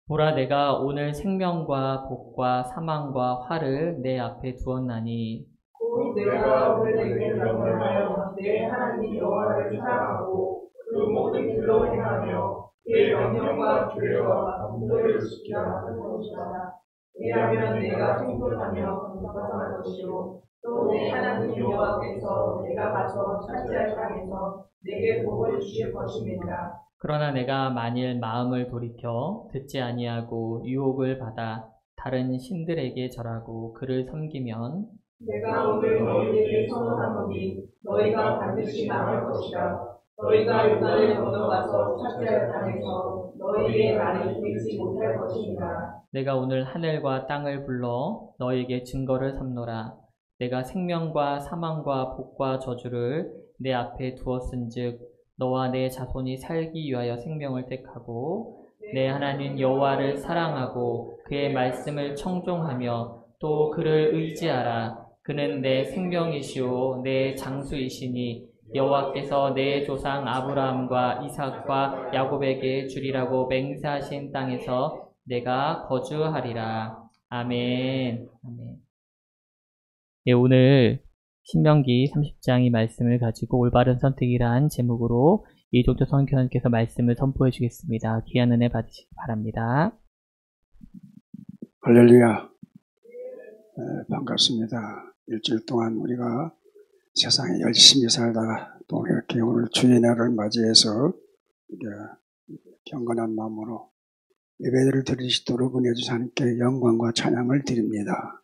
보라, 내가 오늘 생명과 복과 사망과 화를 내 앞에 두었나니 곧 내가 오늘 내게 명령하여 내 하나님 여호와를 사랑하고 그 모든 길로 행하며 그의 명령과 규례와 법도를 지키라 하는 것이다. 왜냐하면 내가 생존하며 건강할 것이요 또 내 하나님 여호와께서 내가 가서 차지할 땅에서 내게 복을 주실 것입니다. 그러나 내가 만일 마음을 돌이켜 듣지 아니하고 유혹을 받아 다른 신들에게 절하고 그를 섬기면 내가 오늘 너희에게 선언하노니 너희가 반드시 망할 것이다. 너희가 요단을 건너가서 차지할 땅에서 너희의 말이 들리지 못할 것입니다. 내가 오늘 하늘과 땅을 불러 너에게 증거를 삼노라. 내가 생명과 사망과 복과 저주를 내 앞에 두었은즉 너와 내 자손이 살기 위하여 생명을 택하고 내 하나님 여호와를 사랑하고 그의 말씀을 청종하며 또 그를 의지하라. 그는 내 생명이시오 내 장수이시니 여호와께서 내 조상 아브라함과 이삭과 야곱에게 주리라고 맹세하신 땅에서 내가 거주하리라. 아멘. 아멘. 예, 오늘 신명기 30장의 말씀을 가지고 올바른 선택이란 제목으로 이종조 선교사님께서 말씀을 선포해 주겠습니다. 귀한 은혜 받으시기 바랍니다. 할렐루야. 반갑습니다. 일주일 동안 우리가 세상에 열심히 살다가 또 이렇게 오늘 주의 날을 맞이해서 경건한 마음으로 예배를 드리시도록 은혜 주신 하나님께 영광과 찬양을 드립니다.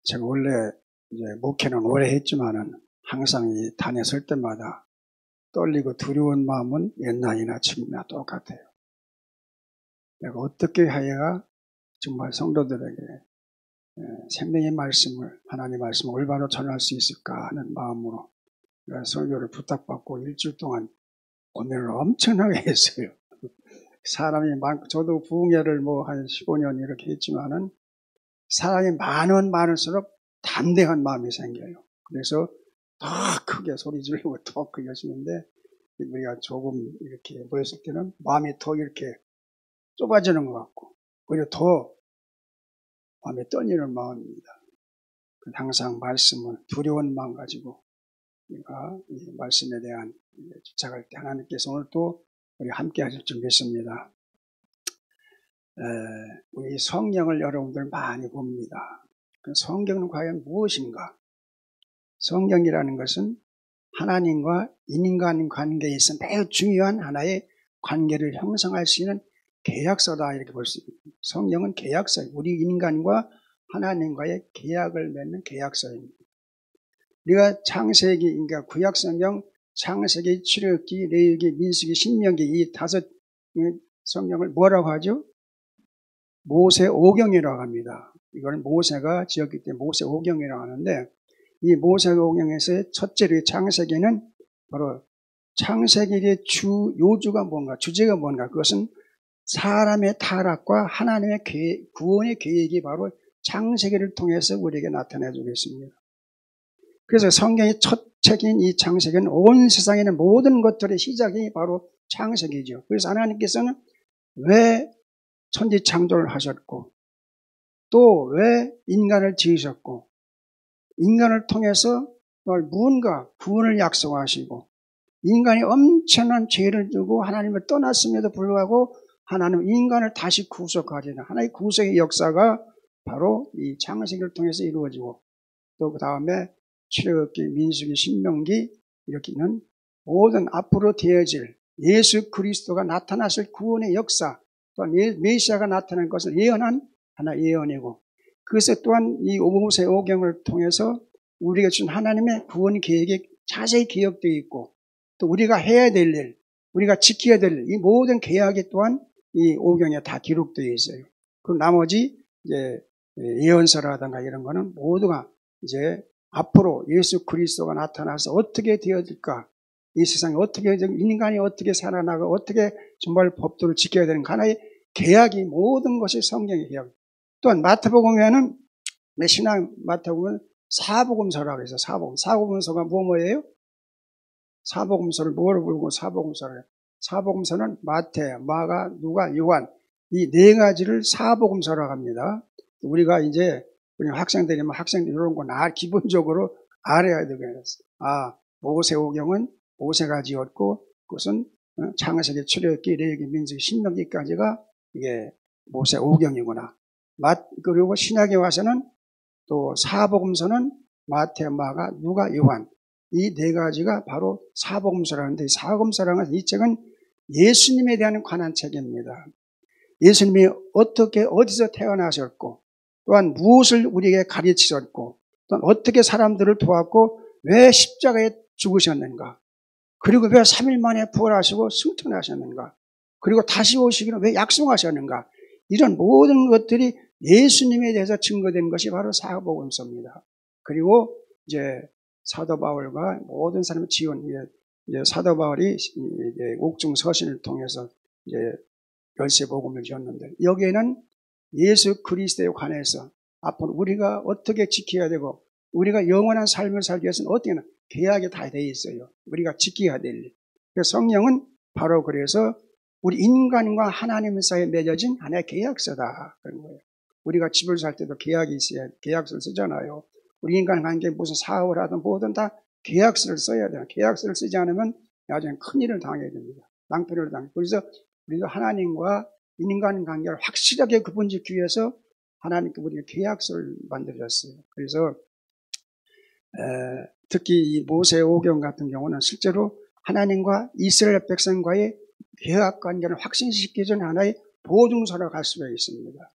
제가 원래 목회는 오래 했지만은 항상 이 단에 설 때마다 떨리고 두려운 마음은 옛날이나 지금이나 똑같아요. 내가 어떻게 하여야 정말 성도들에게 생명의 말씀을, 하나님의 말씀을 올바로 전할 수 있을까 하는 마음으로 설교를 부탁받고 일주일 동안 고민을 엄청나게 했어요. 사람이 많고, 저도 부흥회를 한 15년 이렇게 했지만은 사람이 많을수록 담대한 마음이 생겨요. 그래서 더 크게 소리 지르고 더 크게 하시는데, 우리가 조금 이렇게 모였을 때는 마음이 더 이렇게 좁아지는 것 같고, 오히려 더 마음에 떨리는 마음입니다. 항상 말씀을 두려운 마음 가지고 우리가 이 말씀에 대한 집착할 때 하나님께서 오늘 또 우리 함께 하실 줄 믿습니다. 우리 성경을 여러분들 많이 봅니다. 성경은 과연 무엇인가? 성경이라는 것은 하나님과 인간 관계에 있어 매우 중요한 하나의 관계를 형성할 수 있는 계약서다 이렇게 볼 수 있습니다. 성경은 계약서예요. 우리 인간과 하나님과의 계약을 맺는 계약서입니다. 우리가 창세기, 그러니까 구약성경, 창세기, 출애굽기, 레위기, 민수기, 신명기 이 5 성경을 뭐라고 하죠? 모세오경이라고 합니다. 이걸 모세가 지었기 때문에 모세오경이라고 하는데, 이 모세오경에서의 첫째로 창세기는 바로 창세기의 요주가 뭔가, 주제가 뭔가, 그것은 사람의 타락과 하나님의 구원의 계획이 바로 창세기를 통해서 우리에게 나타내주고 있습니다. 그래서 성경의 첫 책인 이 창세기는 온 세상에 있는 모든 것들의 시작이 바로 창세기죠. 그래서 하나님께서는 왜 천지 창조를 하셨고, 또 왜 인간을 지으셨고, 인간을 통해서 무언가 구원을 약속하시고, 인간이 엄청난 죄를 지고 하나님을 떠났음에도 불구하고 하나님은 인간을 다시 구속하리라. 하나님의 구속의 역사가 바로 이 창세기를 통해서 이루어지고, 또 그 다음에 출애굽기, 민수기, 신명기 이렇게는 모든 앞으로 되어질 예수 그리스도가 나타났을 구원의 역사, 또한 메시아가 나타날 것을 예언한 하나의 예언이고, 그것에 또한 이 모세오경을 통해서 우리가 준 하나님의 구원 계획이 자세히 기억되어 있고, 또 우리가 해야 될 일, 우리가 지켜야 될 일, 이 모든 계약이 또한 이 오경에 다 기록되어 있어요. 그리고 나머지 이제 예언서라든가 이런 거는 모두가 이제 앞으로 예수 그리스도가 나타나서 어떻게 되어질까, 이 세상에 어떻게, 인간이 어떻게 살아나가, 어떻게 정말 법도를 지켜야 되는가, 하나의 계약이, 모든 것이 성경의 계약. 또한 마태복음에는, 신앙 마태복음은 사복음서라고 해서 사복음서가 뭐예요? 사복음서를 뭐로 부르고 사복음서를 해요? 사복음서는 마태, 마가, 누가, 요한 이 네 가지를 사복음서라고 합니다. 우리가 이제 우리 학생들이면 학생들 이런 건 기본적으로 알아야 되겠어요. 모세오경은 모세가 지었고 그것은 창세기, 출애굽기, 레위기, 민수기, 신명기까지가 이게 모세오경이구나. 그리고 신약에 와서는 또 사복음서는 마태, 마가, 누가, 요한 이 네 가지가 바로 사복음서라는데 이 사복음서라는 이 책은 예수님에 대한 관한 책입니다. 예수님이 어떻게 어디서 태어나셨고 또한 무엇을 우리에게 가르치셨고 또한 어떻게 사람들을 도왔고 왜 십자가에 죽으셨는가 그리고 왜 3일 만에 부활하시고 승천하셨는가 그리고 다시 오시기는 왜 약속하셨는가 이런 모든 것들이 예수님에 대해서 증거된 것이 바로 사복음서입니다. 그리고 이제 사도 바울과 모든 사람의 지원, 이제 사도 바울이 이제 옥중 서신을 통해서 이제 열세 복음을 지었는데 여기에는 예수 그리스도에 관해서 앞으로 우리가 어떻게 지켜야 되고 우리가 영원한 삶을 살기 위해서는 어떻게 하나 계약이 다 돼 있어요. 우리가 지켜야 될 일. 그래서 성령은 바로 그래서 우리 인간과 하나님 사이에 맺어진 하나의 계약서다 그런 거예요. 우리가 집을 살 때도 계약이 있어야 계약서를 쓰잖아요. 우리 인간 관계에 무슨 사업을 하든 뭐든 다 계약서를 써야 돼요. 계약서를 쓰지 않으면 나중에 큰일을 당해야 됩니다. 낭패를 당해요. 그래서 우리도 하나님과 인간 관계를 확실하게 구분 짓기 위해서 하나님께 우리가 계약서를 만들었어요. 그래서 특히 이 모세오경 같은 경우는 실제로 하나님과 이스라엘 백성과의 계약 관계를 확신시키기 전 하나의 보증서라고 할 수가 있습니다.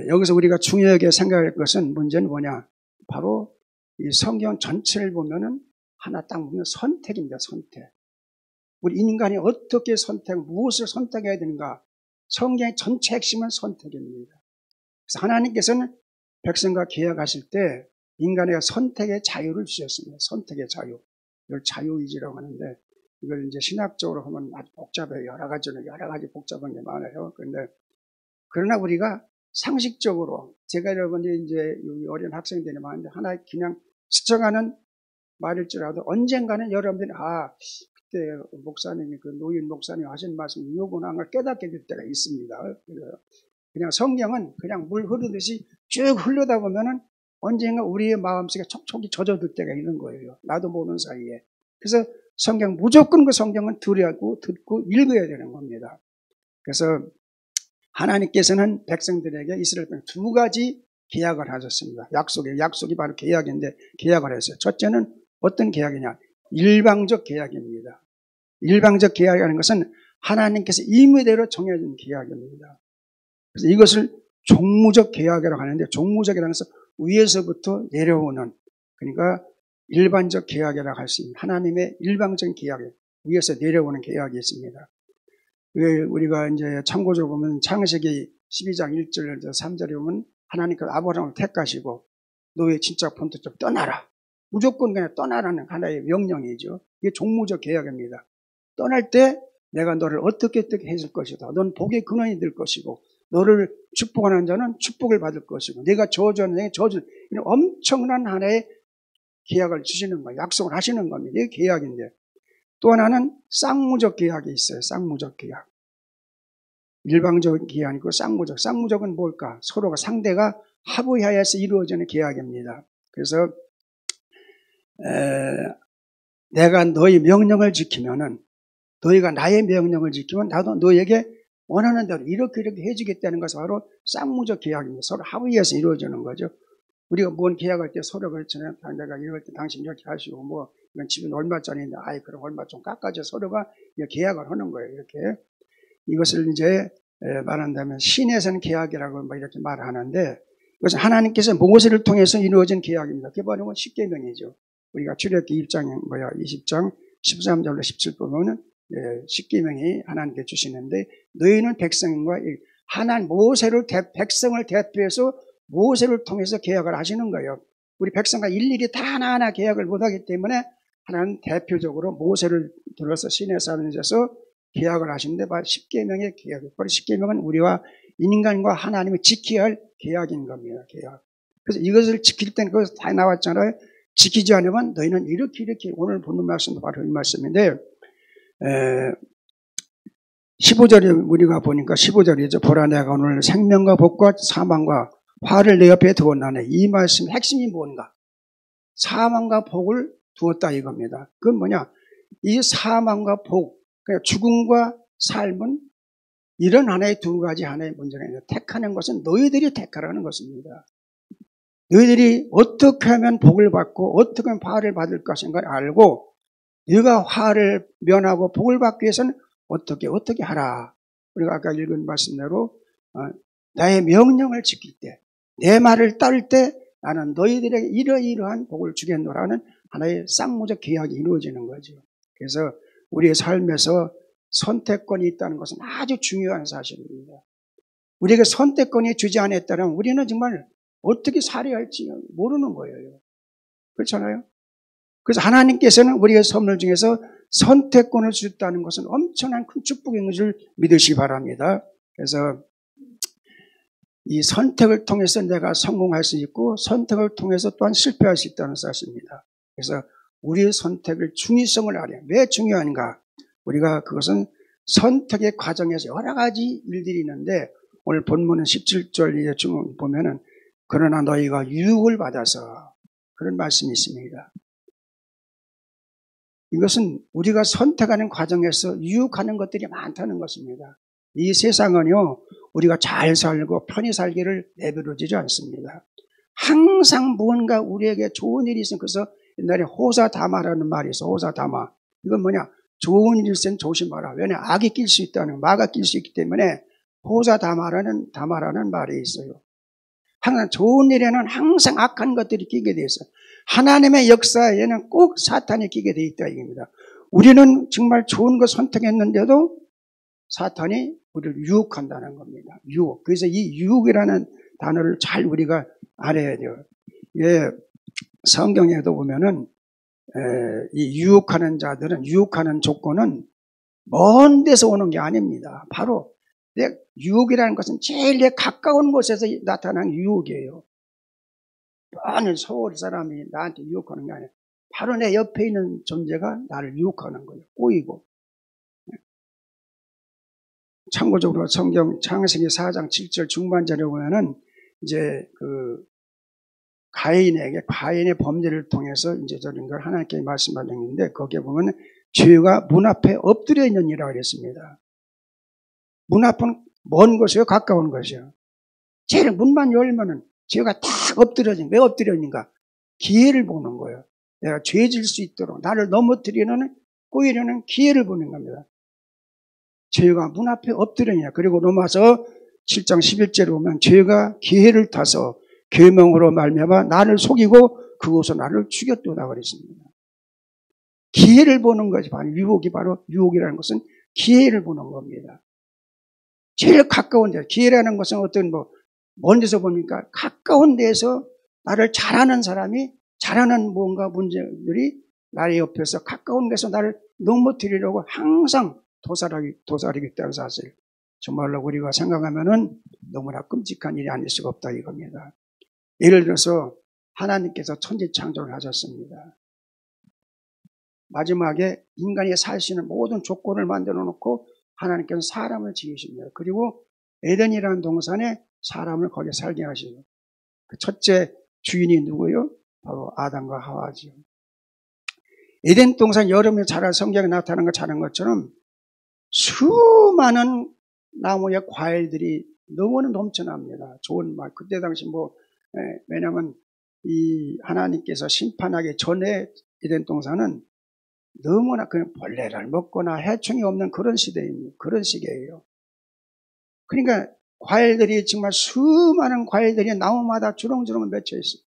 여기서 우리가 중요하게 생각할 것은 문제는 뭐냐? 바로 이 성경 전체를 보면은 하나 딱 보면 선택입니다. 선택. 우리 인간이 어떻게 무엇을 선택해야 되는가? 성경의 전체 핵심은 선택입니다. 그래서 하나님께서는 백성과 계약하실 때 인간에게 선택의 자유를 주셨습니다. 선택의 자유. 이걸 자유의지라고 하는데 이걸 이제 신학적으로 하면 아주 복잡해요. 여러 가지 복잡한 게 많아요. 그러나 우리가 상식적으로 제가 여러분들이 이제 여기 어린 학생들이 많은데 하나 그냥 스쳐가는 말일지라도 언젠가는 여러분들이 그때 목사님이 그 노인 목사님 하신 말씀이 이거구나 하는 걸 깨닫게 될 때가 있습니다. 그냥 성경은 그냥 물 흐르듯이 쭉 흘러다 보면은 언젠가 우리의 마음속에 촉촉이 젖어들 때가 있는 거예요. 나도 모르는 사이에. 그래서 무조건 그 성경은 듣고 읽어야 되는 겁니다. 그래서 하나님께서는 백성들에게 이스라엘 백성 두 가지 계약을 하셨습니다. 약속이 바로 계약인데 계약을 했어요. 첫째는 어떤 계약이냐? 일방적 계약입니다. 일방적 계약이라는 것은 하나님께서 임의대로 정해진 계약입니다. 그래서 이것을 종무적 계약이라고 하는데 종무적이라는 것은 위에서부터 내려오는 그러니까 일반적 계약이라고 할 수 있는 하나님의 일방적인 계약이 위에서 내려오는 계약이 있습니다. 우리가 이제 참고적으로 보면 창세기 12장 1절 3절에 보면 하나님께서 아브라함을 택하시고 너의 친척 본토쪽 떠나라. 무조건 그냥 떠나라는 하나의 명령이죠. 이게 종무적 계약입니다. 떠날 때 내가 너를 어떻게 해줄 것이다. 넌 복의 근원이 될 것이고 너를 축복하는 자는 축복을 받을 것이고 내가 저주하는 자에게 저주를 이런 엄청난 하나의 계약을 주시는 거예요. 약속을 하시는 겁니다. 이게 계약인데 또 하나는 쌍무적 계약이 있어요. 쌍무적 계약. 일방적 계약이고 쌍무적은 뭘까? 서로가 상대가 합의하여서 이루어지는 계약입니다. 그래서 내가 너희 명령을 지키면은 너희가 나의 명령을 지키면 나도 너에게 원하는 대로 이렇게 해주겠다는 것은 바로 쌍무적 계약입니다. 서로 합의해서 이루어지는 거죠. 우리가 뭔 계약할 때 서로 그렇잖아요. 내가 이럴 때 당신 이렇게 하시고 이건 집은 얼마짜리인데 그럼 얼마 좀 깎아줘 서로가 계약을 하는 거예요. 이렇게 이것을 이제 말한다면 신에서는 계약이라고 이렇게 말하는데 이것은 하나님께서 모세를 통해서 이루어진 계약입니다. 그게 바로 십계명이죠. 우리가 출애굽기 20장 13절로 17절 보면은 십계명이 하나님께 주시는데 너희는 백성과 백성을 대표해서 모세를 통해서 계약을 하시는 거예요. 우리 백성과 일일이 다 하나하나 계약을 못하기 때문에 하나는 대표적으로 모세를 들어서 시내산에서 계약을 하시는데 바로 십계명의 계약이에요. 바로 십계명은 우리와 인간과 하나님이 지켜야 할 계약인 겁니다. 계약. 그래서 이것을 지킬 때는 그것이 다 나왔잖아요. 지키지 않으면 너희는 이렇게 오늘 보는 말씀도 바로 이 말씀인데 15절에 우리가 보니까 15절이죠. 보라 내가 오늘 생명과 복과 사망과 화를 내 옆에 두었나니 이 말씀 핵심이 뭔가? 사망과 복을 두었다 이겁니다. 그건 뭐냐? 이 사망과 복, 그러니까 죽음과 삶은 이런 하나의 두 가지 하나의 문제가 있는데 택하는 것은 너희들이 택하라는 것입니다. 너희들이 어떻게 하면 복을 받고 어떻게 하면 화를 받을 것인가를 알고 네가 화를 면하고 복을 받기 위해서는 어떻게 하라. 우리가 아까 읽은 말씀대로 나의 명령을 지킬 때, 내 말을 따를 때 나는 너희들에게 이러이러한 복을 주겠노라는 하나의 쌍무적 계약이 이루어지는 거죠. 그래서 우리의 삶에서 선택권이 있다는 것은 아주 중요한 사실입니다. 우리에게 선택권이 주지 않았다면 우리는 정말 어떻게 살아야 할지 모르는 거예요. 그렇잖아요? 그래서 하나님께서는 우리의 선물 중에서 선택권을 주셨다는 것은 엄청난 큰 축복인 것을 믿으시기 바랍니다. 그래서 이 선택을 통해서 내가 성공할 수 있고 선택을 통해서 또한 실패할 수 있다는 사실입니다. 그래서 우리의 선택을 중요성을 알아야 해요. 왜 중요한가? 우리가 그것은 선택의 과정에서 여러 가지 일들이 있는데 오늘 본문은 17절에 보면은 그러나 너희가 유혹을 받아서 그런 말씀이 있습니다. 이것은 우리가 선택하는 과정에서 유혹하는 것들이 많다는 것입니다. 이 세상은요, 우리가 잘 살고 편히 살기를 내버려두지 않습니다. 항상 무언가 우리에게 좋은 일이 있으면 그래서 옛날에 호사다마라는 말이 있어. 호사다마. 이건 뭐냐? 좋은 일일sen 조심하라. 왜냐? 악이 낄 수 있다는, 마가 낄 수 있기 때문에 호사다마라는 말이 있어요. 항상 좋은 일에는 항상 악한 것들이 끼게 돼 있어요. 하나님의 역사에는 꼭 사탄이 끼게 돼 있다 이겁니다. 우리는 정말 좋은 거 선택했는데도 사탄이 우리를 유혹한다는 겁니다. 유혹. 그래서 이 유혹이라는 단어를 잘 우리가 알아야 돼요. 예, 성경에도 보면은 이 유혹하는 자들은 유혹하는 조건은 먼 데서 오는 게 아닙니다. 바로 내 유혹이라는 것은 제일 내 가까운 곳에서 나타나는 유혹이에요. 뻔히 서울 사람이 나한테 유혹하는 게 아니에요. 바로 내 옆에 있는 존재가 나를 유혹하는 거예요. 꼬이고. 참고적으로 성경 창세기 4장 7절 중반절에 보면은 이제 그 가인의 범죄를 통해서 이제 저런 걸 하나님께 말씀하셨는데 거기에 보면 죄가 문 앞에 엎드려 있느니라 그랬습니다. 문 앞은 먼 곳이요, 가까운 곳이요. 제일 문만 열면은 죄가 딱 엎드려진. 왜 엎드려진가? 기회를 보는 거예요. 내가 죄질 수 있도록 나를 넘어뜨리는 꼬이려는 기회를 보는 겁니다. 죄가 문 앞에 엎드려냐. 그리고 로마서 7장 11절에 보면 죄가 기회를 타서 계명으로 말미암아 나를 속이고 그곳에서 나를 죽였도다 그랬습니다. 기회를 보는 거지. 바로 유혹이라는 것은 기회를 보는 겁니다. 제일 가까운 데, 기회라는 것은 어떤 먼 데서 보니까 가까운 데에서 나를 잘하는 사람이 잘하는 무언가 문제들이 나의 옆에서 가까운 데서 나를 넘어뜨리려고 항상 도사리겠다는 사실. 정말로 우리가 생각하면은 너무나 끔찍한 일이 아닐 수가 없다 이겁니다. 예를 들어서 하나님께서 천지 창조를 하셨습니다. 마지막에 인간이 살 수 있는 모든 조건을 만들어 놓고 하나님께서 사람을 지으십니다. 그리고 에덴이라는 동산에 사람을 거기에 살게 하시고 그 첫째 주인이 누구요? 바로 아담과 하와지요. 에덴 동산 여름에 자랄 성경에 나타나는 것 자란 것처럼 수많은 나무의 과일들이 너무나 넘쳐납니다. 좋은 말. 그때 당시 왜냐면 이 하나님께서 심판하기 전에 에덴 동산은 너무나 그냥 벌레를 먹거나 해충이 없는 그런 시대입니다. 그런 시기예요. 그러니까 과일들이 정말 수많은 과일들이 나무마다 주렁주렁 맺혀 있어요.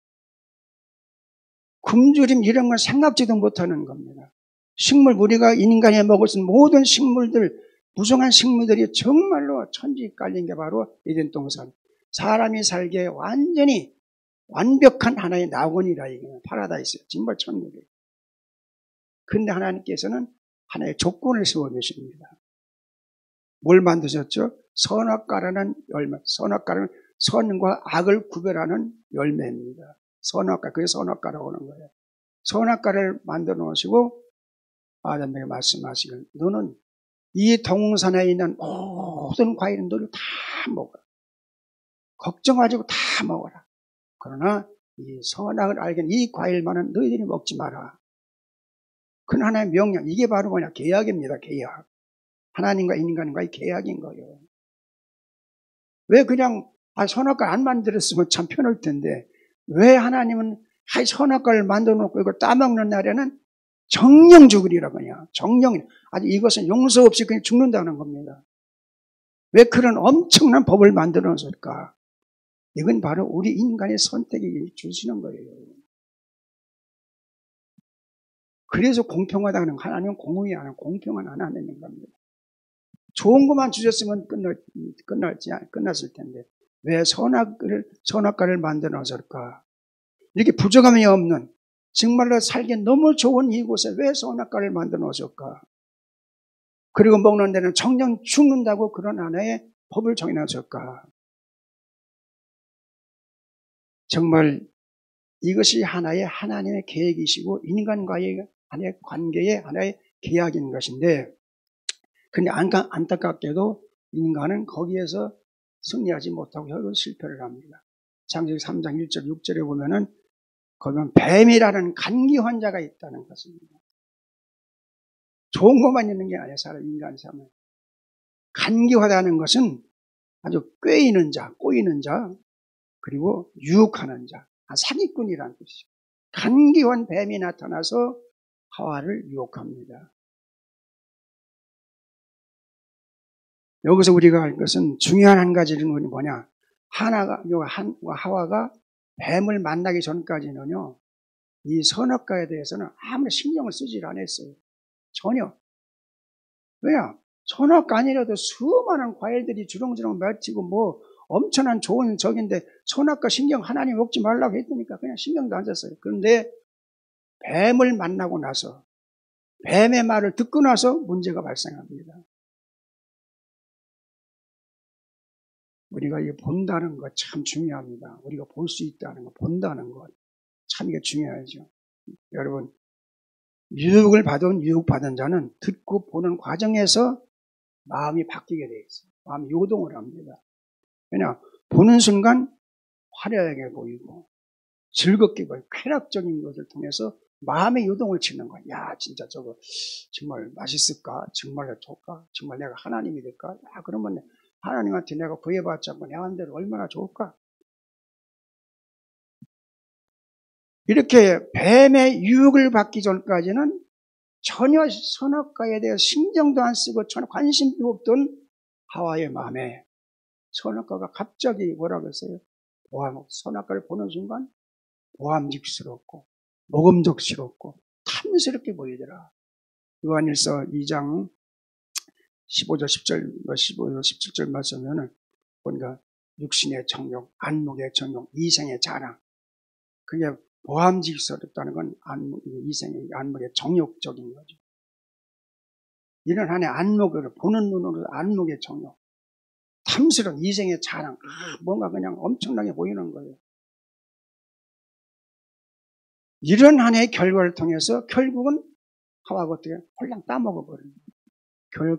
굶주림 이런 걸 생각지도 못하는 겁니다. 식물, 우리가 인간이 먹을 수 있는 모든 식물들, 무성한 식물들이 정말로 천지 깔린 게 바로 에덴 동산. 사람이 살기에 완전히 완벽한 하나의 낙원이라 이게 파라다이스, 정말 천국이에요. 그런데 하나님께서는 하나의 조건을 세워주십니다. 뭘 만드셨죠? 선악과라는 열매. 선악과는 선과 악을 구별하는 열매입니다. 선악과, 그게 선악과라고 하는 거예요. 선악과를 만들어 놓으시고 아담에게 말씀하시길 너는 이 동산에 있는 모든 과일은 너를 다 먹어라. 걱정하지 말고 다 먹어라. 그러나 이 선악을 알겠는 이 과일만은 너희들이 먹지 마라. 그건 하나의 명령. 이게 바로 뭐냐? 계약입니다. 계약. 하나님과 인간과의 계약인 거예요. 왜 그냥 선악과 안 만들었으면 참 편할 텐데 왜 하나님은 선악과를 만들어 놓고 이걸 따먹는 날에는 정령 죽으리라 그냥. 정령. 아주 이것은 용서 없이 그냥 죽는다는 겁니다. 왜 그런 엄청난 법을 만들어 놨을까? 이건 바로 우리 인간의 선택이 주시는 거예요. 그래서 공평하다는 하나님은 공의가 아니라 공평한 하나님인 겁니다. 좋은 것만 주셨으면 끝났을 텐데 왜 선악과를 만들어 놨을까? 이렇게 부족함이 없는 정말로 살기 너무 좋은 이곳에 왜 선악과를 만들어 놨을까? 그리고 먹는 데는 정녕 죽는다고 그런 하나의 법을 정해놨을까? 정말 이것이 하나의 하나님의 계획이시고 인간과의 하나의 관계의 하나의 계약인 것인데 근데 안타깝게도 인간은 거기에서 승리하지 못하고 결국 실패를 합니다. 창세기 3장 1절 6절에 보면은 거기는 뱀이라는 간기 환자가 있다는 것입니다. 좋은 것만 있는 게 아니에요. 사람 인간 삶에. 간기화다는 것은 아주 꿰이는 자, 꼬이는 자, 그리고 유혹하는 자, 사기꾼이라는 뜻이죠. 간기환 뱀이 나타나서 하와를 유혹합니다. 여기서 우리가 알 것은 중요한 한 가지는 뭐냐? 하와가 뱀을 만나기 전까지는요, 이 선악과에 대해서는 아무리 신경을 쓰질 않았어요. 전혀. 왜냐? 선악과 아니라도 수많은 과일들이 주렁주렁 맺히고 뭐 엄청난 좋은 적인데 선악과 신경 하나님 먹지 말라고 했으니까 그냥 신경도 안 썼어요. 그런데 뱀을 만나고 나서 뱀의 말을 듣고 나서 문제가 발생합니다. 우리가 이거 본다는 것 참 중요합니다. 우리가 볼 수 있다는 거, 본다는 것 참 이게 중요하죠. 여러분, 유혹받은 자는 듣고 보는 과정에서 마음이 바뀌게 돼 있어요. 마음이 요동을 합니다. 왜냐, 보는 순간 화려하게 보이고 즐겁게 보이고 쾌락적인 것을 통해서 마음의 요동을 치는 거야. 야, 진짜 저거 정말 맛있을까? 정말 좋을까? 정말 내가 하나님이 될까? 야, 그러면 하나님한테 내가 구해봤자 내 마음대로 얼마나 좋을까? 이렇게 뱀의 유혹을 받기 전까지는 전혀 선악과에 대해 신경도 안 쓰고 전혀 관심도 없던 하와의 마음에 선악과가 갑자기 뭐라고 했어요? 선악과를 보는 순간 보암직스럽고 먹음직스럽고 탐스럽게 보이더라. 요한일서 2장 15절 17절 말씀에는 보니까 육신의 정욕, 안목의 정욕, 이생의 자랑. 그게 보암직스럽다는 건 이생의 안목의 정욕적인 거죠. 이런 한해 안목으로 보는 눈으로 안목의 정욕, 탐스러운 이생의 자랑, 뭔가 그냥 엄청나게 보이는 거예요. 이런 한 해의 결과를 통해서 결국은 하와가 어떻게 홀랑 따먹어버립니다.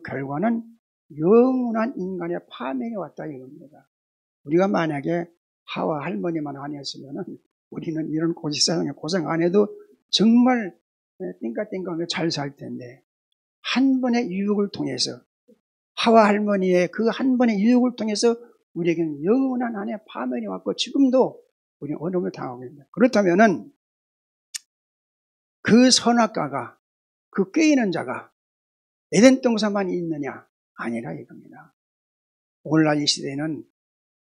결과는 영원한 인간의 파멸이 왔다 이겁니다. 우리가 만약에 하와 할머니만 아니었으면 우리는 이런 고시세상에 고생 안 해도 정말 띵까띵까하게 잘 살 텐데 한 번의 유혹을 통해서 하와 할머니의 그 한 번의 유혹을 통해서 우리에게는 영원한 한해 파멸이 왔고 지금도 우리는 어려움을 당하고 있습니다. 그렇다면은 그 선악과가 그 꾀이는 자가 에덴 동산만 있느냐? 아니라 이겁니다. 오늘날 이 시대에는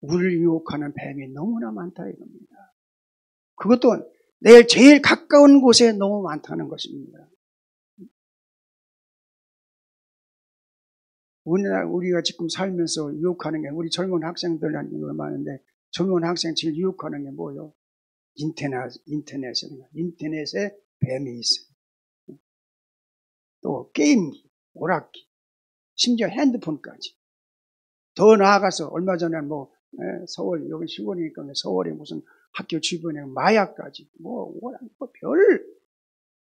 우리를 유혹하는 뱀이 너무나 많다 이겁니다. 그것도 내일 제일 가까운 곳에 너무 많다는 것입니다. 우리가 지금 살면서 유혹하는 게 우리 젊은 학생들한테 많은데 젊은 학생 제일 유혹하는 게 뭐예요? 인터넷에 뱀이 있어요. 또 게임기, 오락기, 심지어 핸드폰까지. 더 나아가서 얼마 전에 서울 여기 시골이니까 서울에 무슨 학교 주변에 마약까지 별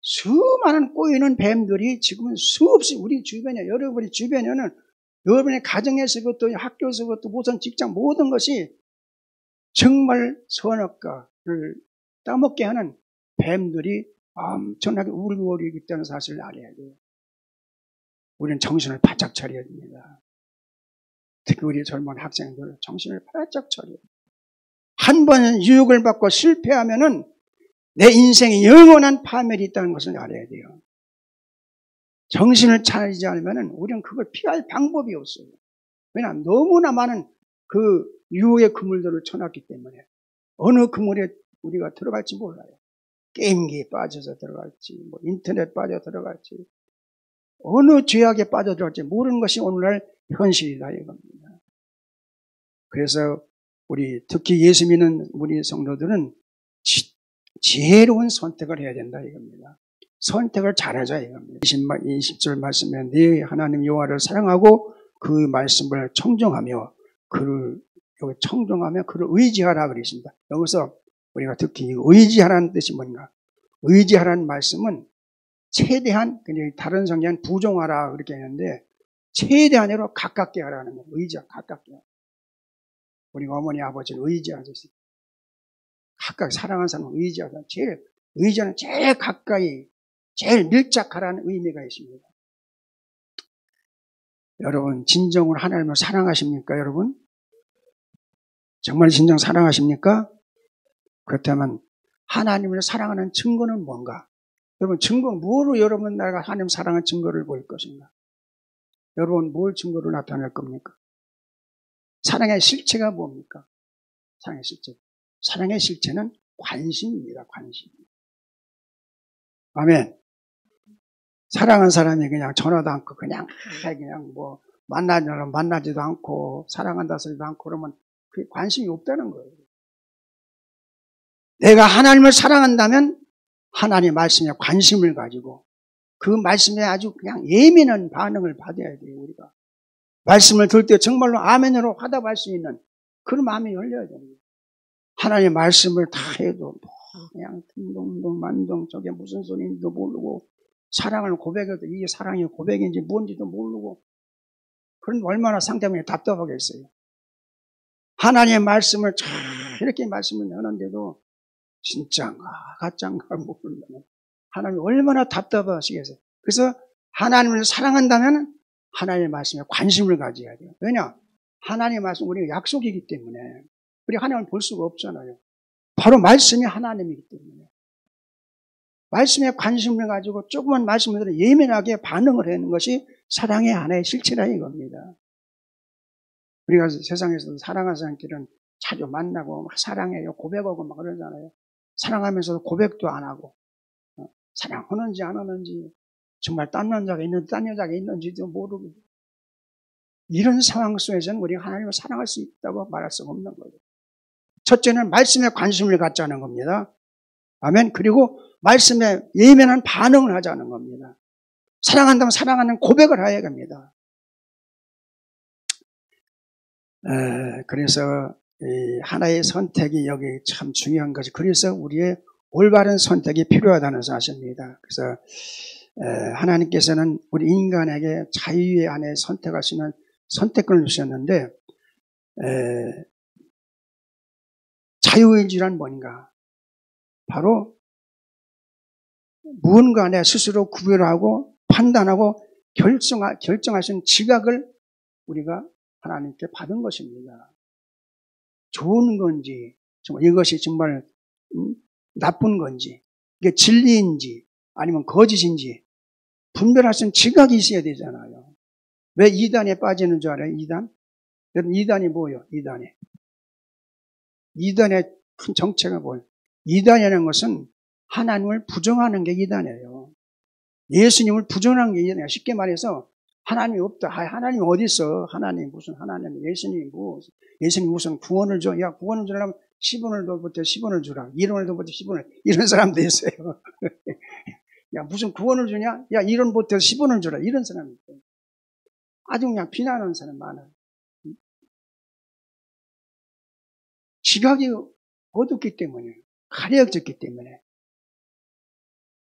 수많은 꼬이는 뱀들이 지금은 수없이 우리 주변에, 여러분의 주변에는 여러분의 가정에서부터 학교에서부터 모든 직장 모든 것이 정말 선악과를 따먹게 하는 뱀들이 엄청나게 울고 있다는 사실을 알아야 돼요. 우리는 정신을 바짝 차려야 됩니다. 특히 우리 젊은 학생들 정신을 바짝 차려야 돼요. 한 번 유혹을 받고 실패하면은 내 인생에 영원한 파멸이 있다는 것을 알아야 돼요. 정신을 차리지 않으면은 우리는 그걸 피할 방법이 없어요. 왜냐하면 너무나 많은 그 유혹의 그물들을 쳐놨기 때문에 어느 그물에 우리가 들어갈지 몰라요. 게임기에 빠져서 들어갈지, 뭐 인터넷 빠져 들어갈지, 어느 죄악에 빠져 들어갈지 모르는 것이 오늘날 현실이다 이겁니다. 그래서 우리 특히 예수 믿는 우리 성도들은 지혜로운 선택을 해야 된다 이겁니다. 선택을 잘하자 이겁니다. 20절 말씀에 네 하나님 여호와를 사랑하고 그 말씀을 청종하며 그를 의지하라 그러십니다. 여기서 우리가 특히 의지하라는 뜻이 뭔가? 의지하라는 말씀은 최대한, 다른 성경은 부종하라 그렇게 했는데 최대한으로 가깝게 하라는 거예요. 가깝게. 우리 어머니 아버지를 의지하듯이 가까이 사랑하는 사람을 의지하다. 의지하는 제일 가까이, 제일 밀착하라는 의미가 있습니다. 여러분, 진정으로 하나님을 사랑하십니까, 여러분? 정말 진정 사랑하십니까? 그렇다면 하나님을 사랑하는 증거는 뭔가? 여러분, 뭐로 여러분 나라가 하나님 사랑하는 증거를 보일 것인가? 여러분, 뭘 증거로 나타낼 겁니까? 사랑의 실체가 뭡니까? 사랑의 실체. 사랑의 실체는 관심입니다. 관심. 아멘. 사랑하는 사람이 그냥 전화도 않고 그냥 뭐 만나지도 않고 사랑한다 소리도 않고 그러면 그게 관심이 없다는 거예요. 내가 하나님을 사랑한다면 하나님의 말씀에 관심을 가지고 그 말씀에 아주 그냥 예민한 반응을 받아야 돼요. 우리가 말씀을 들을 때 정말로 아멘으로 화답할 수 있는 그런 마음이 열려야 됩니다. 하나님의 말씀을 다 해도 그냥 둥둥둥 만둥 저게 무슨 소리인지도 모르고 사랑을 고백해도 이게 사랑이 고백인지 뭔지도 모르고 그런 얼마나 상대방이 답답하겠어요. 하나님의 말씀을 잘 이렇게 말씀을 하는데도 진짜인가 가짜인가 모르면 하나님이 얼마나 답답하시겠어요. 그래서 하나님을 사랑한다면 하나님의 말씀에 관심을 가져야 돼요. 왜냐? 하나님의 말씀 우리가 약속이기 때문에 우리 하나님을 볼 수가 없잖아요. 바로 말씀이 하나님이기 때문에 말씀에 관심을 가지고 조그만 말씀을 들어 예민하게 반응을 하는 것이 사랑의 하나의 실체라 이겁니다. 우리가 세상에서도 사랑하는 사람끼리는 자주 만나고 막 사랑해요 고백하고 막 그러잖아요. 사랑하면서도 고백도 안 하고 사랑하는지 안 하는지 정말 딴 남자가 있는지 딴 여자가 있는지도 모르고 이런 상황 속에서는 우리가 하나님을 사랑할 수 있다고 말할 수가 없는 거예요. 첫째는 말씀에 관심을 갖자는 겁니다. 아멘. 그리고 말씀에 예민한 반응을 하자는 겁니다. 사랑한다면 사랑하는 고백을 해야 합니다. 그래서 하나의 선택이 여기 참 중요한 것이 그래서 우리의 올바른 선택이 필요하다는 사실입니다. 그래서 하나님께서는 우리 인간에게 자유 안에 선택할 수 있는 선택권을 주셨는데 자유의지란 뭔가? 바로 무언가 안에 스스로 구별하고 판단하고 결정할 수 있는 지각을 우리가 하나님께 받은 것입니다. 좋은 건지 정말 이것이 정말 나쁜 건지 이게 진리인지 아니면 거짓인지 분별할 수 있는 지각이 있어야 되잖아요. 왜 이단에 빠지는 줄 알아요? 이단? 여러분 이단이 뭐예요? 이단의 큰 정체가 뭐예요? 이단이라는 것은 하나님을 부정하는 게 이단이에요. 예수님을 부정하는 게 이단이에요. 쉽게 말해서 하나님이 없다. 하나님 어디 있어? 하나님 무슨 하나님? 예수님 무슨 구원을 줘? 야 구원을 주려면 10원을 더부터 10원을 주라. 1원을 더부터 10원을 이런 사람도 있어요. 야 무슨 구원을 주냐? 야 1원부터 10원을 주라. 이런 사람이 있어요. 아주 그냥 비난하는 사람 많아요. 지각이 어둡기 때문에 가려졌기 때문에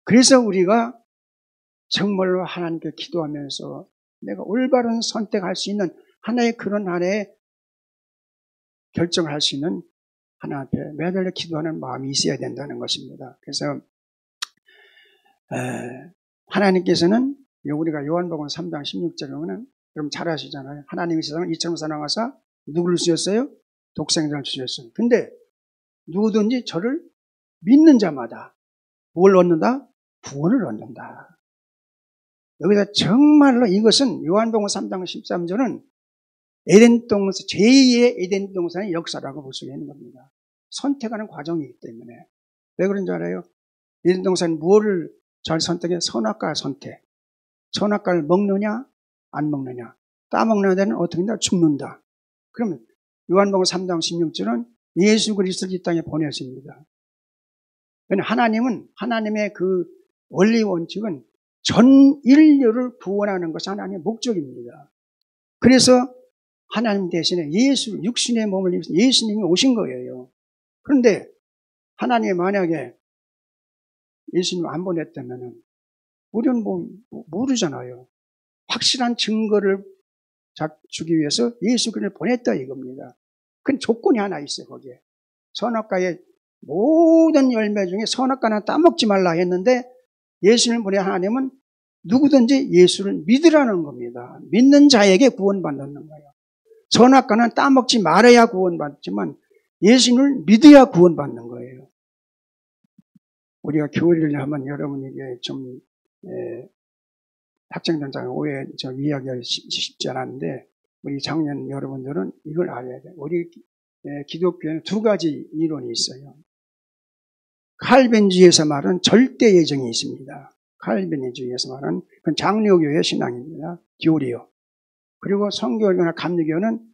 그래서 우리가 정말로 하나님께 기도하면서 내가 올바른 선택할 수 있는 하나의 그런 하나의 결정할 수 있는 하나님 앞에 매달려 기도하는 마음이 있어야 된다는 것입니다. 그래서 하나님께서는 우리가 요한복음 3장 16절에 보면 여러분 잘 아시잖아요. 하나님이 세상을 이처럼 사랑하사 누구를 주셨어요? 독생자를 주셨어요. 근데 누구든지 저를 믿는 자마다 뭘 얻는다? 구원을 얻는다. 여기다 정말로 이것은 요한복음 3장 13절은 에덴 동산, 제2의 에덴 동산의 역사라고 볼 수 있는 겁니다. 선택하는 과정이기 때문에. 왜 그런 줄 알아요? 에덴 동산 무엇을 잘 선택해? 선악과 선택. 선악과를 먹느냐 안 먹느냐. 따먹는 데는 어떻게 된다? 죽는다. 그러면 요한복음 3장 16절은 예수 그리스도를 이 땅에 보내십니다. 하나님은 하나님의 그 원리 원칙은 전 인류를 구원하는 것이 하나님의 목적입니다. 그래서 하나님 대신에 예수, 육신의 몸을 입으신 예수님이 오신 거예요. 그런데 하나님이 만약에 예수님 안 보냈다면 우리는 모르잖아요. 확실한 증거를 주기 위해서 예수 그리스도를 보냈다 이겁니다. 그 조건이 하나 있어요. 거기에. 선악과의 모든 열매 중에 선악과는 따먹지 말라 했는데 예수님을 보낸 하나님은 누구든지 예수를 믿으라는 겁니다. 믿는 자에게 구원받는 거예요. 선악과는 따먹지 말아야 구원받지만 예수님을 믿어야 구원받는 거예요. 우리가 교리를 하면 여러분에게 좀 학생들장 오해 이야기하기 쉽지 않았는데 우리 장년 여러분들은 이걸 알아야 돼요. 우리 기독교에는 두 가지 이론이 있어요. 칼빈주의에서 말은 절대 예정이 있습니다. 칼빈주의에서 말은 그건 장로교의 신앙입니다. 교리요. 그리고 성교교나 감리교는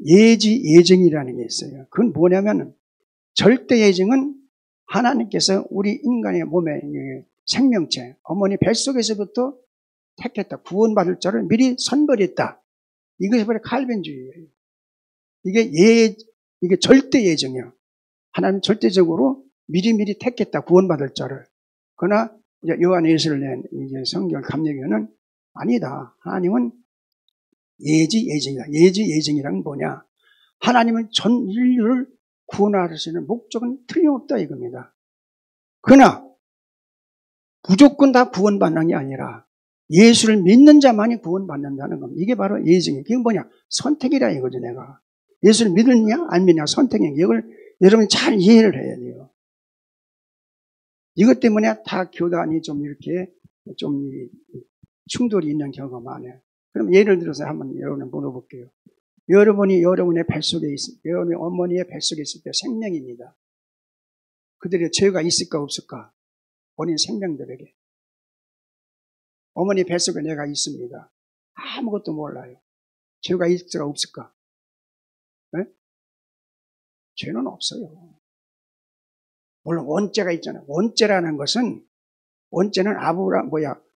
예지 예정이라는 게 있어요. 그건 뭐냐면 절대 예정은 하나님께서 우리 인간의 몸에 생명체, 어머니 뱃속에서부터 택했다. 구원받을 자를 미리 선별했다. 이것이 바로 칼빈주의예요. 이게 절대 예정이야. 하나님 절대적으로 미리미리 택했다. 구원받을 자를. 그러나 요한일서를 낸 성경 감리교는 아니다. 하나님은 예지 예정이다. 예지 예정이란 뭐냐? 하나님은 전 인류를 구원하시는 목적은 틀림없다 이겁니다. 그러나 무조건 다 구원받는 게 아니라 예수를 믿는 자만이 구원받는다는 겁니다. 이게 바로 예정이에요. 그게 뭐냐? 선택이라 이거죠, 내가. 예수를 믿느냐, 안 믿느냐, 선택이에요. 이걸 여러분이 잘 이해를 해야 돼요. 이것 때문에 다 교단이 좀 이렇게 좀 충돌이 있는 경우가 많아요. 그럼 예를 들어서 한번 여러분을 물어볼게요. 여러분이 여러분의 뱃속에 여러분의 어머니의 뱃속에 있을 때 생명입니다. 그들의 죄가 있을까 없을까? 본인 생명들에게. 어머니 뱃속에 내가 있습니다. 아무것도 몰라요. 죄가 있을까 없을까? 네? 죄는 없어요. 물론 원죄가 있잖아요. 원죄라는 것은 원죄는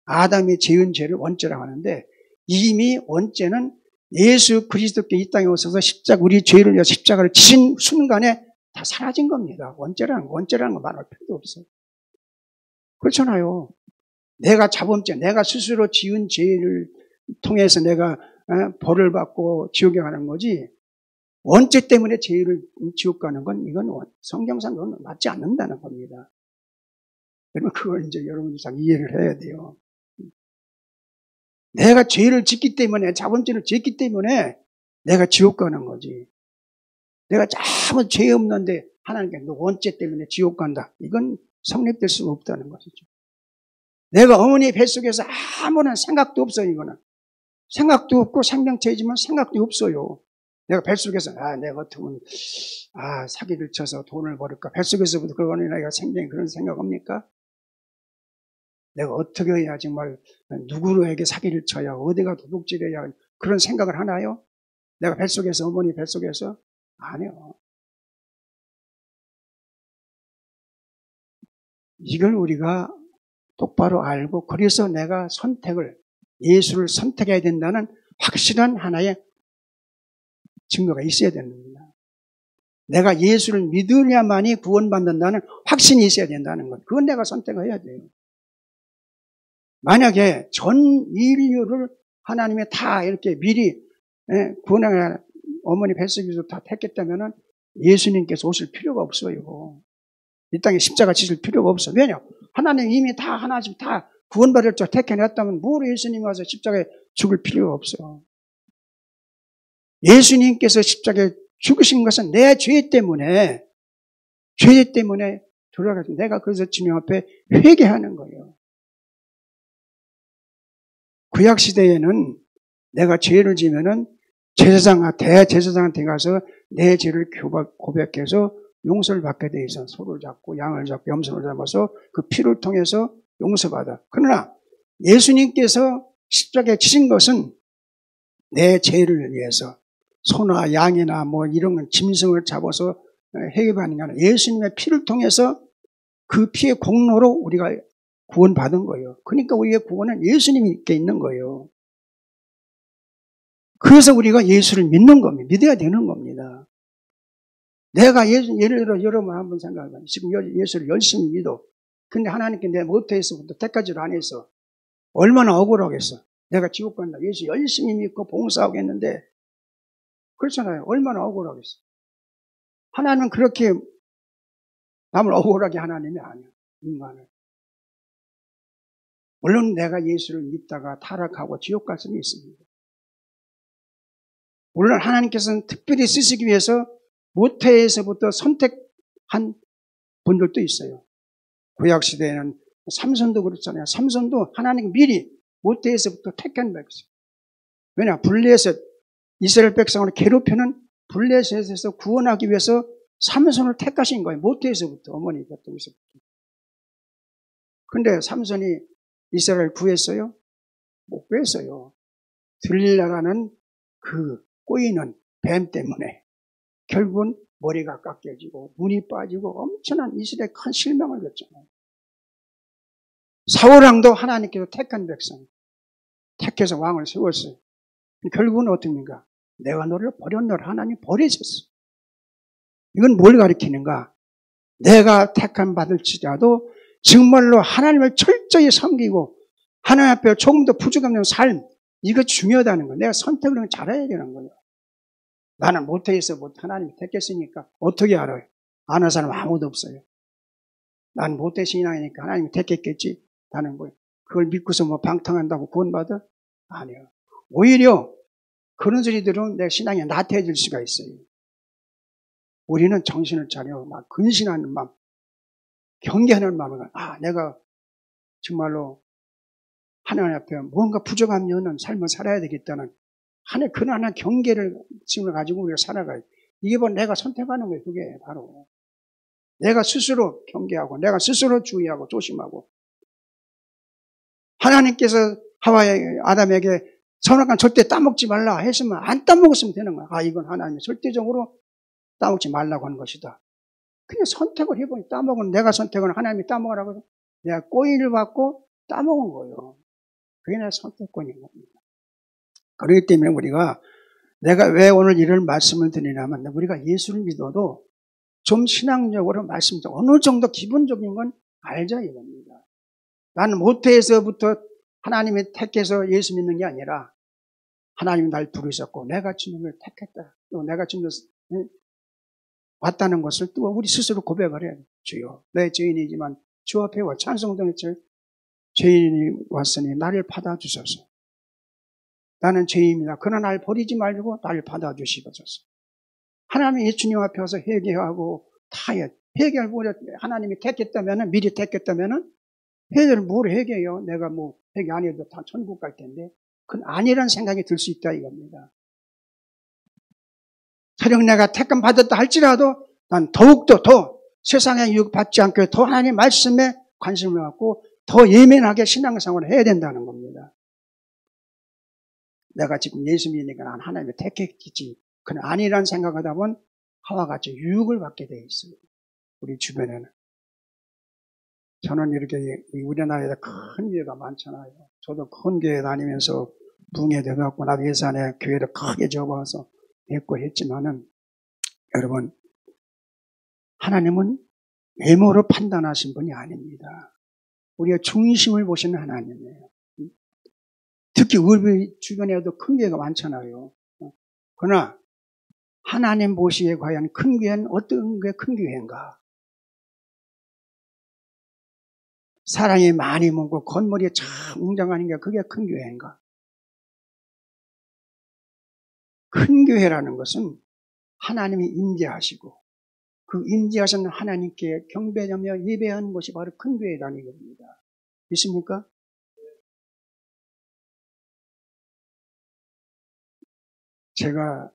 아담이 지은 죄를 원죄라고 하는데 이미 원죄는 예수 그리스도께 이 땅에 오셔서 우리 죄를 위해 십자가를 지신 순간에 다 사라진 겁니다. 원죄라는 거 말할 필요도 없어요. 그렇잖아요. 내가 자범죄, 내가 스스로 지은 죄를 통해서 내가 벌을 받고 지옥에 가는 거지 원죄 때문에 죄를 지옥 가는 건 이건 성경상 그건 맞지 않는다는 겁니다. 여러분 그걸 이제 여러분이 잘 이해를 해야 돼요. 내가 죄를 짓기 때문에 자범죄를 짓기 때문에 내가 지옥 가는 거지. 내가 아무 죄 없는데 하나님께 너 원죄 때문에 지옥 간다. 이건 성립될 수가 없다는 것이죠. 내가 어머니 뱃속에서 아무런 생각도 없어요. 이거는 생각도 없고 생명체이지만 생각도 없어요. 내가 뱃속에서 내가 같으면 사기를 쳐서 돈을 벌을까. 뱃속에서부터 그거는 내가 생명이 그런 생각합니까? 내가 어떻게 해야 정말 누구에게 사기를 쳐야 어디가 도둑질해야 그런 생각을 하나요? 내가 뱃속에서 어머니 뱃속에서 아니요. 이걸 우리가 똑바로 알고 그래서 내가 예수를 선택해야 된다는 확실한 하나의 증거가 있어야 됩니다. 내가 예수를 믿으려만이 구원받는다는 확신이 있어야 된다는 것. 그건 내가 선택해야 돼요. 만약에 전 인류를 하나님이 다 이렇게 미리 구원의 어머니 뱃속에서 다 택했다면은 예수님께서 오실 필요가 없어요. 이 땅에 십자가 지실 필요가 없어. 왜냐? 하나님 이미 다 하나씩 다 구원받을 자 택해냈다면 뭐로 예수님이 와서 십자가에 죽을 필요가 없어. 예수님께서 십자가에 죽으신 것은 내 죄 때문에 돌아가서 내가 그래서 주님 앞에 회개하는 거예요. 구약 시대에는 내가 죄를 지면은 대제사장한테 가서 내 죄를 고백해서 용서를 받게 돼 있어. 소를 잡고 양을 잡고 염소를 잡아서 그 피를 통해서 용서받아. 그러나 예수님께서 십자가에 지신 것은 내 죄를 위해서 소나 양이나 뭐 이런 건 짐승을 잡아서 해결하는 게 아니라 예수님의 피를 통해서 그 피의 공로로 우리가 구원받은 거예요. 그러니까 우리의 구원은 예수님께 있는 거예요. 그래서 우리가 예수를 믿는 겁니다. 믿어야 되는 겁니다. 내가 예를 들어 여러분 한번 생각해봐요. 지금 예수를 열심히 믿어. 근데 하나님께 내 모태에서부터 때까지도 안 했어. 얼마나 억울하겠어. 내가 지옥 간다. 예수 열심히 믿고 봉사하고 했는데 그렇잖아요. 얼마나 억울하겠어. 하나님은 그렇게 남을 억울하게 하나님이 아니야. 인간을. 물론 내가 예수를 믿다가 타락하고 지옥 갈 수는 있습니다. 물론 하나님께서는 특별히 쓰시기 위해서 모태에서부터 선택한 분들도 있어요. 구약시대에는 삼손도 그렇잖아요. 삼손도 하나님 미리 모태에서부터 택한 백성. 왜냐? 블레셋, 이스라엘 백성을 괴롭히는 블레셋에서 구원하기 위해서 삼손을 택하신 거예요. 모태에서부터, 어머니 뱃속에서부터. 근데 삼손이 이스라엘 구했어요? 못 구했어요. 들릴라라는 그 꼬이는 뱀 때문에 결국은 머리가 깎여지고 눈이 빠지고 엄청난 이스라엘 큰 실망을 줬잖아요. 사울왕도 하나님께서 택한 백성, 택해서 왕을 세웠어요. 결국은 어떻습니까? 내가 너를 버렸노라. 하나님 버리셨어. 이건 뭘 가리키는가? 내가 택함 받을지라도 정말로 하나님을 철저히 섬기고 하나님 앞에 조금 더 부족없는 삶, 이거 중요하다는 거예요. 내가 선택을 잘해야 되는 거예요. 나는 모태에서 하나님이 택했으니까 어떻게 알아요? 아는 사람 아무도 없어요. 난 모태 신앙이니까 하나님이 택했겠지. 나는 뭐 그걸 믿고서 뭐 방탕한다고 구원받아? 아니요. 오히려 그런 소리들은 내 신앙이 나태해질 수가 있어요. 우리는 정신을 차려 막 근신하는 마음, 경계하는 마음을 내가 정말로 하나님 앞에 뭔가 부족함이 없는 삶을 살아야 되겠다는 그나마 경계를 지금 가지고 우리가 살아가요. 이게 바로 내가 선택하는 거예요. 그게 바로 내가 스스로 경계하고 내가 스스로 주의하고 조심하고 하나님께서 아담에게 선악과는 절대 따먹지 말라 했으면 안 따먹었으면 되는 거야. 이건 하나님이 절대적으로 따먹지 말라고 하는 것이다. 그냥 선택을 해보니 따먹은 내가 선택은 하나님이 따먹으라고 내가 꼬이를 받고 따먹은 거예요. 그게 내 선택권인 겁니다. 그렇기 때문에 내가 왜 오늘 이런 말씀을 드리냐면 우리가 예수를 믿어도 좀 신앙적으로 어느 정도 기본적인 건 알자 이겁니다. 나는 모태에서부터 하나님이 택해서 예수 믿는 게 아니라 하나님이 날 부르셨고 내가 주님을 택했다. 또 내가 주님을 왔다는 것을 또 우리 스스로 고백을 해야 돼요. 주여 내 죄인이지만 주 앞에 와 찬송동의 죄인이 왔으니 나를 받아주소서. 나는 죄인입니다. 그러나 날 버리지 말고 나를 받아주시옵소서. 하나님이 예수님 앞에 와서 회개하고 다 회개를 하나님이 택했다면 미리 택했다면 회개를 뭘 회개해요? 내가 뭐 회개 안 해도 다 천국 갈 텐데 그건 아니라는 생각이 들 수 있다 이겁니다. 설령 내가 택함 받았다 할지라도 난 더욱더 더 세상에 유혹받지 않게 더 하나님의 말씀에 관심을 갖고 더 예민하게 신앙생활을 해야 된다는 겁니다. 내가 지금 예수 믿으니까 난 하나님의 택했겠지. 그건 아니라는 생각하다 보면 하와 같이 유혹을 받게 돼 있어요. 우리 주변에는. 저는 이렇게 우리나라에 큰 교회가 많잖아요. 저도 큰 교회 다니면서 붕괴돼갖고 나도 예산에 교회를 크게 접어서 했고 했지만은 여러분 하나님은 외모로 판단하신 분이 아닙니다. 우리가 중심을 보시는 하나님이에요. 특히 우리 주변에도 큰 교회가 많잖아요. 그러나 하나님 보시기에 과연 큰 교회는 어떤 게 큰 교회인가? 사랑이 많이 묻고 건물이 참 웅장한 게 그게 큰 교회인가? 큰 교회라는 것은 하나님이 임재하시고 그 임재하신 하나님께 경배하며 예배하는 것이 바로 큰 교회라는 겁니다. 믿습니까? 제가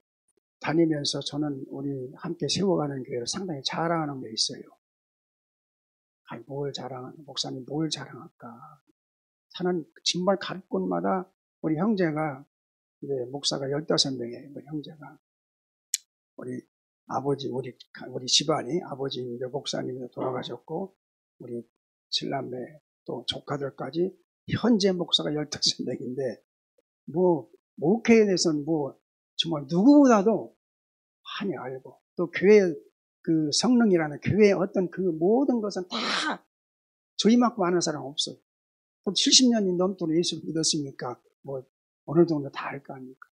다니면서 저는 우리 함께 세워가는 교회를 상당히 자랑하는 게 있어요. 아니, 목사님 뭘 자랑할까? 저는 정말 갈 곳마다 우리 형제가, 이제 목사가 15명이에요. 우리 형제가. 우리 아버지, 우리 집안이 아버지 이제 목사님이 돌아가셨고, 우리 칠남매 또 조카들까지 현재 목사가 15명인데, 목회에 대해서는 정말 누구보다도 많이 알고, 또 교회 그 성령이라는 교회의 어떤 그 모든 것은 다 저희만큼 아는 사람 없어요. 또 70년이 넘도록 예수를 믿었으니까 어느 정도 다 알 거 아닙니까?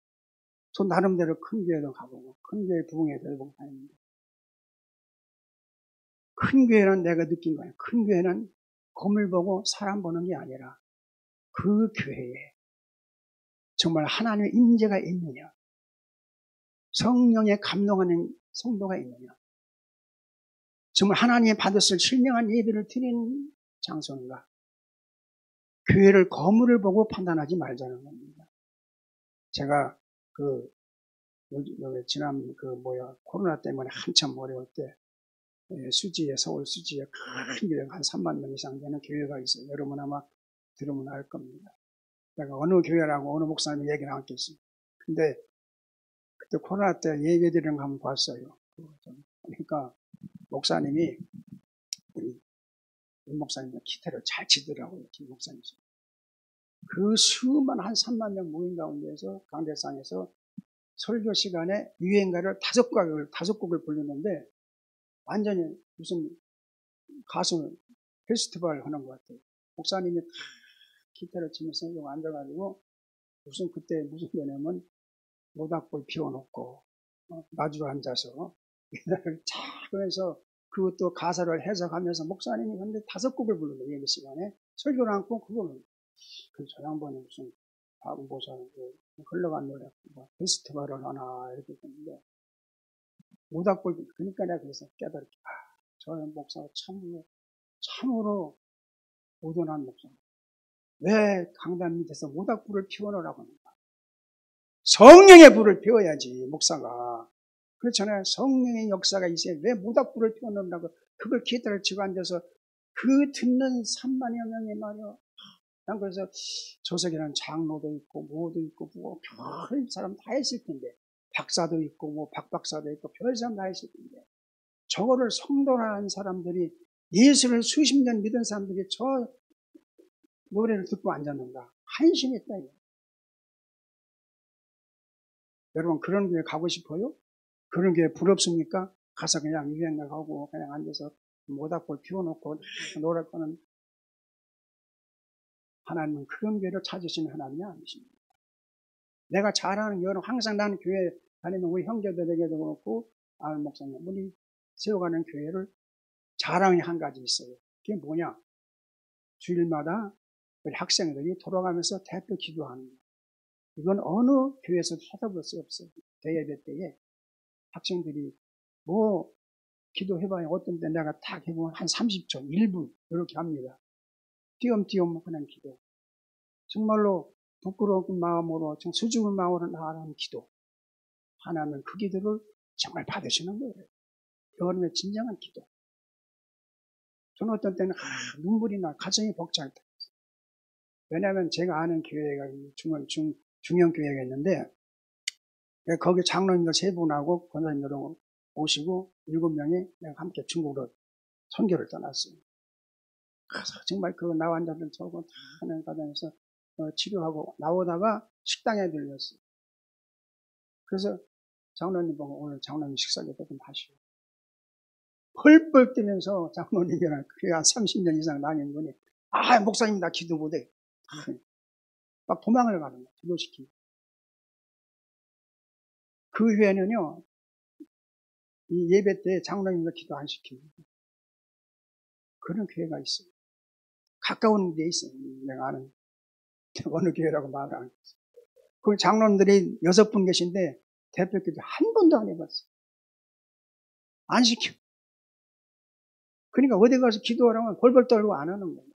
저 나름대로 큰 교회도 가보고 큰 교회 부흥회 들고 다니는데, 큰 교회는 내가 느낀 거예요. 큰 교회는 건물 보고 사람 보는 게 아니라 그 교회에 정말 하나님의 임재가 있느냐, 성령에 감동하는 성도가 있느냐, 정말 하나님이 받았을 신령한 예배를 드리는 장소인가. 교회를 건물을 보고 판단하지 말자는 겁니다. 제가 지난 코로나 때문에 한참 어려울 때 서울 수지에 큰 교회가 한 3만 명 이상 되는 교회가 있어요. 여러분 아마 들으면 알 겁니다. 내가 어느 교회라고 어느 목사님이 얘기를 하겠습니다. 근데 그때 코로나 때 예배 드리는 거 한번 봤어요. 그러니까 목사님이 우리 목사님 기타를 잘 치더라고요. 김 목사님. 그 수만 한 3만 명 모인 가운데서 강대상에서 설교 시간에 유행가를 5곡을 부르는데 완전히 무슨 가수 페스티벌 하는 것 같아요. 목사님이 기타를 치면서 앉아가지고 그때 무슨 거냐면 모닥불 피워놓고 마주 앉아서 기타를 쫙 하면서 그것도 가사를 해석하면서 목사님이 근데 5곡을 부르는 예배 시간에 설교를 않고 그거는 저 양반이 무슨 흘러간 노래 페스티벌을 하나 이렇게 했는데 모닥불 그러니까 내가 그래서 깨달았지. 저 목사가 참으로 오존한 목사. 왜 강단 밑에서 모닥불을 피워놓으라고 하는가? 성령의 불을 피워야지 목사가. 그렇잖아요. 성령의 역사가 있어야 왜 모닥불을 피워놓으라고 그걸 기타를 치고 앉아서 그 듣는 3만여 명이 말이야. 난 그래서 조석에는 장로도 있고 뭐도 있고 별 사람 다 있을 텐데 박사도 있고 박박사도 있고 별 사람 다 있을 텐데 저거를 성도라는 사람들이 예수를 수십 년 믿은 사람들이 저 노래를 듣고 앉았는가? 한심했다. 여러분 그런 교회 가고 싶어요? 그런 교회 부럽습니까? 가서 그냥 유행가 가고 그냥 앉아서 모닥불 피워놓고 노래 거는 하나님은 그런 교회를 찾으시는 하나님이 아니십니다. 내가 잘하는 여러분 항상 나는 교회 다니면 우리 형제들에게도 그렇고 목사님 우리 세워가는 교회를 자랑이 한 가지 있어요. 그게 뭐냐? 주일마다 우리 학생들이 돌아가면서 대표 기도하는 거예요. 이건 어느 교회에서도 찾아볼 수 없어요. 대예배 때에 학생들이 기도해봐야 어떤 때 내가 딱 해보면 한 30초, 1분 이렇게 합니다. 띄엄띄엄 하는 기도. 정말로 부끄러운 마음으로 수줍은 마음으로 나아가는 기도. 하나님은 그 기도를 정말 받으시는 거예요. 여러분의 진정한 기도. 저는 어떤 때는 눈물이 나, 가정이 벅차다. 왜냐하면 제가 아는 교회가 중형 교회가 있는데 거기 장로님들 3분하고 권사님들 오시고 7명이 내가 함께 중국으로 선교를 떠났어요. 가서 정말 그 나환자들 저거 다 하는 과정에서 치료하고 나오다가 식당에 들렸어요. 그래서 장로님 보고 오늘 장로님 식사를 조금 하시오. 펄펄 뛰면서 장로님이랑 그게 한 30년 이상 다닌 분이 목사님 나 기도 못해. 막 도망을 가는 거예요. 기도시키고. 그 후에는요, 이 예배 때 장로님들 기도 안 시킵니다. 그런 교회가 있어요. 가까운 데 있어요. 내가 아는 어느 교회라고 말을 안 했어요. 그 장로님들이 6분 계신데 대표기도 한 번도 안 해봤어요. 안 시켜. 그러니까 어디 가서 기도하라면 벌벌 떨고 안 하는 거예요.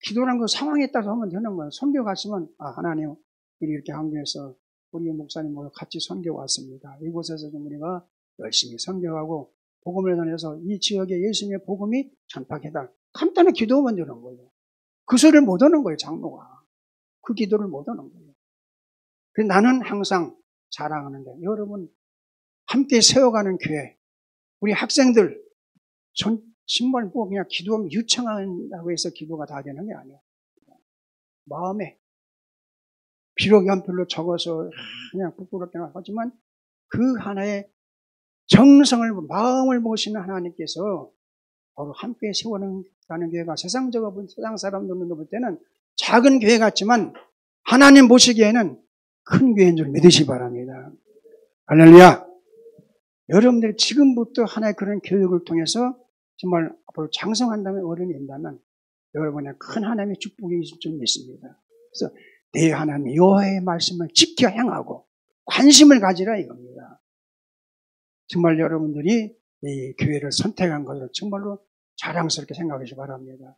기도라는 건 상황에 따라서 하면 되는 거예요. 선교 갔으면 하나님 이렇게 한국에서 우리 목사님하고 같이 선교 왔습니다. 이곳에서 좀 우리가 열심히 선교하고 복음을 전해서 이 지역에 예수님의 복음이 전파해달. 간단히 기도하면 되는 거예요. 그 소리를 못 하는 거예요, 장로가. 그 기도를 못 하는 거예요. 그래서 나는 항상 자랑하는데, 여러분 함께 세워가는 교회, 우리 학생들 정말 뭐 그냥 기도하면 유창한다고 해서 기도가 다 되는 게 아니에요. 마음에 비록 연필로 적어서 그냥 부끄럽게 하지만 그 하나의 정성을 마음을 모시는 하나님께서 바로 함께 세워가는 교회가 세상적으로 본 세상 사람들로 볼 때는 작은 교회 같지만 하나님 보시기에는 큰 교회인 줄 믿으시 바랍니다. 할렐루야. 여러분들 지금부터 하나의 그런 교육을 통해서 정말 앞으로 장성한다면 어른이 된다면 여러분의 큰 하나님의 축복이 있을 줄 믿습니다. 그래서 내 하나님 여호와의 말씀을 지켜 행하고 관심을 가지라 이겁니다. 정말 여러분들이 이 교회를 선택한 것을 정말로 자랑스럽게 생각하시기 바랍니다.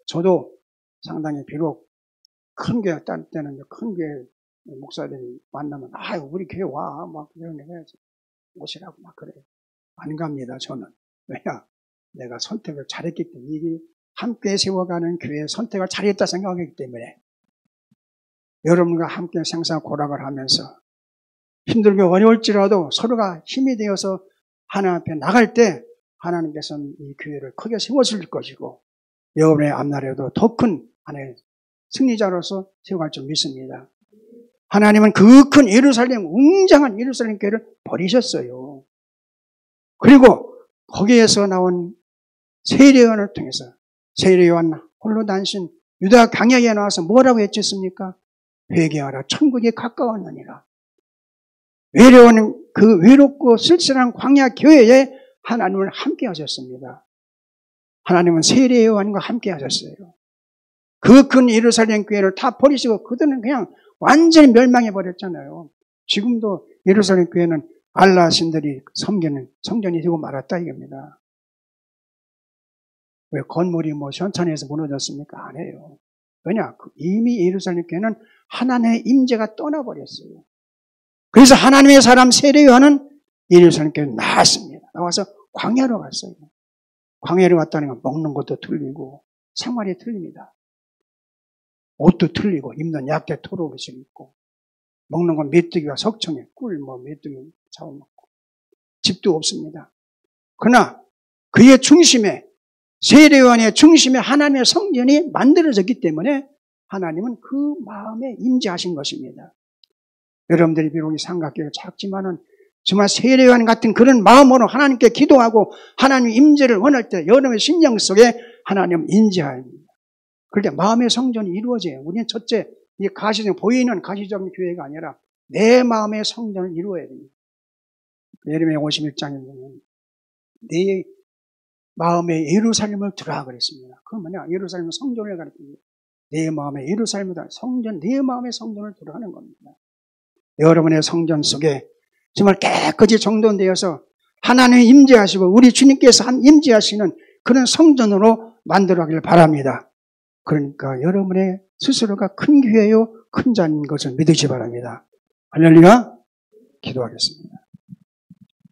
저도 상당히 비록 큰 교회 딸 때는 큰 교회 목사들이 만나면 우리 교회 와 막 이런 거 해야지 오시라고 막 그래요. 안 갑니다. 저는. 왜냐? 내가 선택을 잘했기 때문에 이게 함께 세워가는 교회의 선택을 잘했다 생각하기 때문에 여러분과 함께 생사 고락을 하면서 힘들고 어려울지라도 서로가 힘이 되어서 하나님 앞에 나갈 때 하나님께서는 이 교회를 크게 세워줄 것이고 여러분의 앞날에도 더 큰 하나의 승리자로서 세워갈 줄 믿습니다. 하나님은 그 큰 예루살렘, 웅장한 예루살렘 교회를 버리셨어요. 그리고 거기에서 나온 세례요한을 통해서 세례요한 홀로 단신 유다 광야에 나와서 뭐라고 외쳤습니까? 회개하라 천국에 가까웠느니라. 외로운 그 외롭고 쓸쓸한 광야 교회에 하나님을 함께 하셨습니다. 하나님은 세례요한과 함께 하셨어요. 그 큰 예루살렘 교회를 다 버리시고 그들은 그냥 완전히 멸망해 버렸잖아요. 지금도 예루살렘 교회는 알라 신들이 섬기는 성전이 되고 말았다 이겁니다. 왜 건물이 현천에서 무너졌습니까? 아니에요. 왜냐? 이미 예루살렘 교회는 하나님의 임재가 떠나버렸어요. 그래서 하나님의 사람 세례요한은 예루살렘 교회에 나왔습니다. 나와서 광야로 갔어요. 광야로 갔다는 건 먹는 것도 틀리고 생활이 틀립니다. 옷도 틀리고 입는 약대 토로옷을 입고 먹는 건 메뚜기와 석청에 꿀 메뚜기 잡아먹고 집도 없습니다. 그러나 그의 중심에 세례요한의 중심에 하나님의 성전이 만들어졌기 때문에 하나님은 그 마음에 임재하신 것입니다. 여러분들이 비록 이 삼각교회가 작지만은 정말 세례요한 같은 그런 마음으로 하나님께 기도하고 하나님 임재를 원할 때 여러분의 심령 속에 하나님 임재합니다. 그럴 때 마음의 성전이 이루어져요. 우리는 첫째 이 가시적 보이는 가시적인 교회가 아니라 내 마음의 성전을 이루어야 됩니다. 예레미야 51장에 보면 내 마음의 예루살렘을 두라 그랬습니다. 그건 뭐냐? 예루살렘 성전을 가리킵니다. 내 마음의 예루살렘을 두라. 성전, 내 마음의 성전을 두라 하는 겁니다. 여러분의 성전 속에 정말 깨끗이 정돈되어서 하나님이 임재하시고 우리 주님께서 임재하시는 그런 성전으로 만들어가길 바랍니다. 그러니까 여러분의 스스로가 큰 교회요 큰 자인 것을 믿으시 바랍니다. 할렐루야. 기도하겠습니다.